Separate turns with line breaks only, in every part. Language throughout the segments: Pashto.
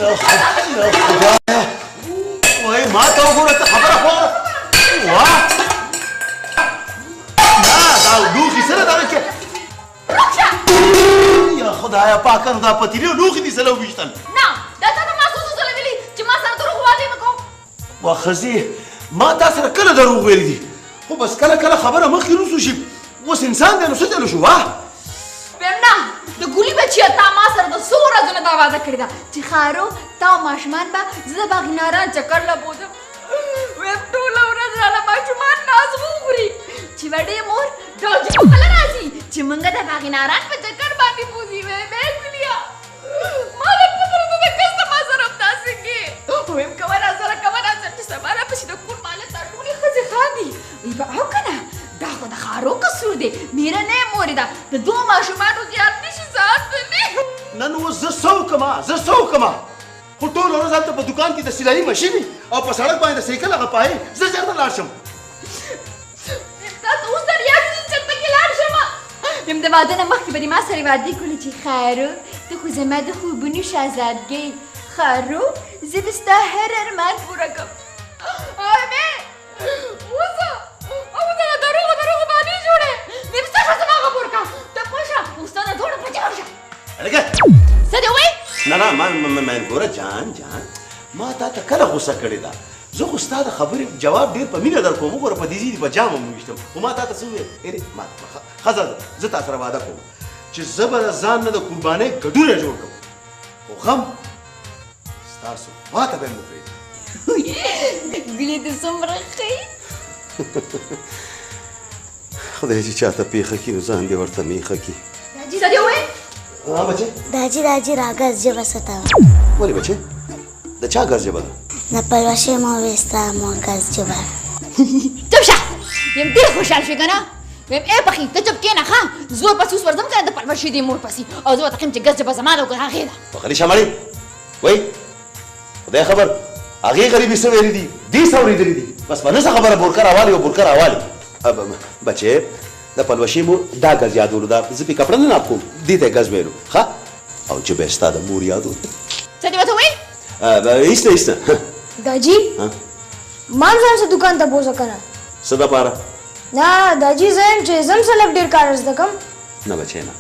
خدایا وای ما ته وګوره ته خبره خو واه نه دا لوښي سره دا کې یا خدایا پاکه نو دا پتیلې لوښي دي سره وویشتل
نه دا تا ته ما څو ځله ویلي چې ما سره دروغ وعدې مه کوه
وا ښځې ما تا سره کله دروغ ویلي دي خو بس کله کله خبره مخکې روسو شي اوس انسان دی نو څه چلو شو واه
ویم نه د ګولي بچیه تا ما سره د څو ورځو نه دا وعده کړې ده چې خارو تا او ماشومان به زه د باغیناران چکر له بوځم ویم ټوله ورځ راله ماشومان ناز وخوري چې وړې مور ډوجي په کله راځي چې موږ د باغیناران په چکر باندې بوځي ویم ګولیا ما نه پوهېږم ته د کس ته ما سره همداسې کې ویم کوه راسره کوه راسره چې سبا راپسې د کور مالک دا ټولې ښځې خاندي وی به او که نه دا خو د خارو قصور دی میره نه یې مورې ده د دوو ماشومانو زیات نشي ساتلی
نن اوس زه څه وکړمه خو ټول ورځ هلته په دوکان کې د سلایي مشین وي او په سړک باندې د سایکل هغه پایې زه ژر لاړ شم
تا ته اوس دریا کې چرته کې لاړ شمه یم د واده نه مخکې به دې ما سره وعدې کړلې چې خارو ته خو زما د خوبونو شهزادګۍ خارو زه به ستا هر ارمان پوره کړم آمې اوسه دروغ باندې جوړې مې ستا ښه زما خبر کا ته پوه شه اوس ته د دوړو په جوړ شه
هلکه
څه دې ووایي
نه ما ګوره جان ما تا ته کله غوسه کړې ده زه خو ستا د خبرې جواب ډېر په مینه در کوم وګوره په دې ځي په جامه مو ویشتم خو ما تا ته څه وویل ما ښځه زه تا سره واده کوم چې زه به د ځان نه د قربانۍ ګډونه جوړ کړم خو غم ستاسو خواته به مې پرېږدي
ګلې دې څومره ښه
خدای چې چاته پېښه کړي نو ځان دې ورته میښه کړي
داجي څه دې ووایي
بچې
दाजी रागस ژبه څه ته
ولې بچې د چا ګز ژبه ده
د پلوشې مو ګز ژبه
چپ شه یم ډېر خوشحال شوې که نه ویم ای پخې ته چپ کښېنه ښه زور پسې اوس ورځم که نه د پلوشې دې مور پسې او زه ورته ښیم چې ګز ژبه زما ده او که هغې ده
په غلي شه مړې وایي خدای خبر هغې غریبي څه ویلي دي دې څه اورېدلي دي بس په نه څه خبره بورکه راوالي او بورکه راوالي بچې د پلوشې مور دا ګز یادولو دا زه پې کپړه نه ناب کوم دې ته یې ګز ویلو ښه او چې به یې ستا د مور یادو
څه دې ورته وایي
ایسته
दाजी مان ځان څه دکان ته بوځه که نه
څه دپاره
نه दाजी زه یم چې زم سلب ډېر کار زده کړم
نه بچی نه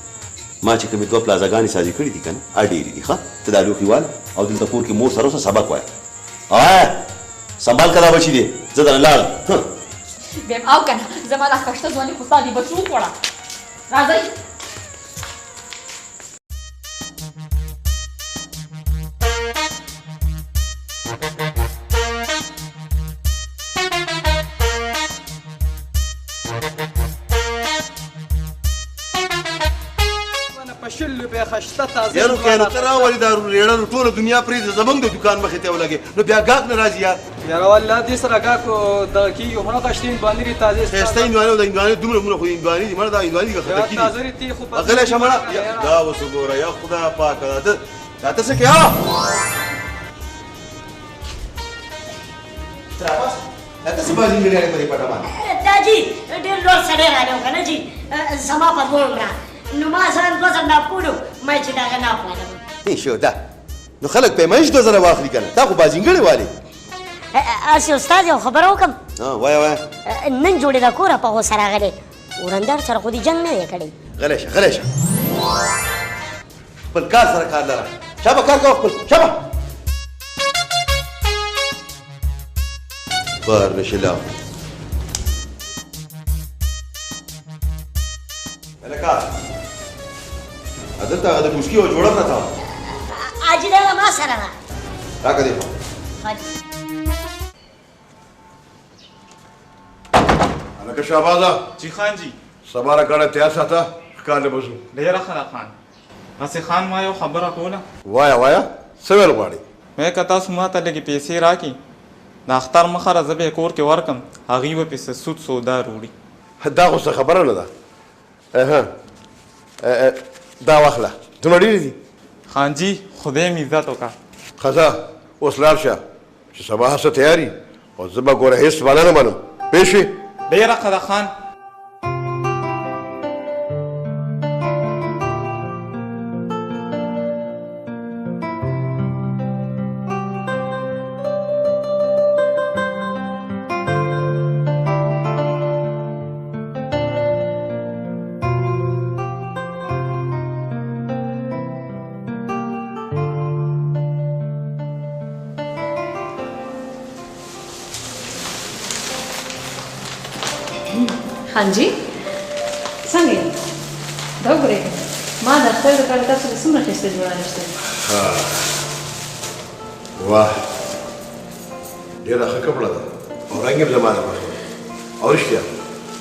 ما چې کومې دوه پلازاګانې سازي کړي دي که نه ډېرې دي ښه ته دا لوښي واله او دلته کور کې مور سره اوسه سبق وایه سنبال که دا بچي دی زه درنه لاړم
ویم او که نه زما دا خښته ځواني خو ستا دې بچو وخوړه راځئ
یارو که نو ته راولې دا رېړه ټوله دنیا پرېږده زموږ د دوکان مخې ته ولګې نو بیا ګاهک نه راځي یار
یاره والله دې سره ګاهک دغه کېږي خو نه غشتې هندوانې دي تازې
ښایسته هندوانې او د هندوانې دومره مونه خو هندوانې دي مړه دا هندوانې دي که خټکي دي
تازه دي خو
غلی شه مړه دا اوس وګوره یا خدا پاکه دا ته څه کوې دا ته څه بازي مېړیانې په دې پټه باندې
दाजी ډېر لوړ سړی راغلی که نه جي زما په دوه وکړه نو ما ځان 2000 ناپ کړو ما چې دغه ناپ والم
شو ده نو خلک پیمایش 2000 واخلي که نه تا خو بازینګړې والې
اسې استاد یو خبره وکړم
وایه
نن جوړېده کوره په غوسه راغلی ورندار سره خو دې جنګ نه دی کړی
غلی شه خپل کار سره کار لره شابه کار کوه خپل شابه بار نشي لاو هلکه دلته هغه د ټوسکي یوه جوړه پرته وه
حاجي دا ما سره ده
راکړه دې هلکه شهبازه
جی خان جی
سبا را ګاډه تیار ساته ښکار نه بزو
ډېره ښه ده خان هسې خان ما یو خبره کوله
وایه څه ویل غواړې
وایه که تاسو ما ته لږې پیسې راکړي د اختر مخه زه به یې کور کې ورکړم هغوی به پسې سود سودا روړي
دا خو څه خبره نه ده دا واخله دومره ډېرې دي
خان جی خدای مې عزت وکړه
ښځه اوس لاړ شه چې سبا هڅه تیاري او زه به ګوره هېڅ بانه نه منم پوه شوې
ډېره ښه ده خان
हाँ जी څنګه دا وګورئ ما د اختر لپاره تاسو ته څومره ښایسته جوړه نشته
واه ډېره ښه کپړه ده او رنګ یې زما ده او رښتیا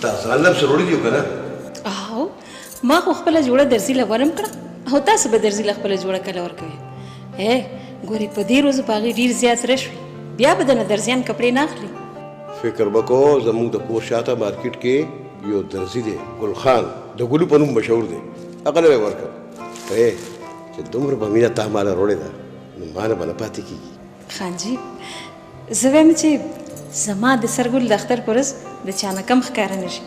تا ځان لبس وروړي دي که نه
او ما خو خپله جوړه درزي له ورم کړه او تاسو به درزي له خپله جوړه کله ورکوئ ګورې په دې روزو په هغې ډېر زیات رش وي بیا به دنه درزیان کپړې نه اخلي
فکر وکړو زموږ د کور شاته مارکیټ کې یو درزي دی ګل خان د ګلو په نوم مشهور دی هغه له ورکړ چې دومره په مینه تا ماله وروړې ده نو ما نه به نه پاتې کېږي
خان جي زه وایم چې زما د سرګل د اختر په ورځ د چا نه کم ښکاره نه شي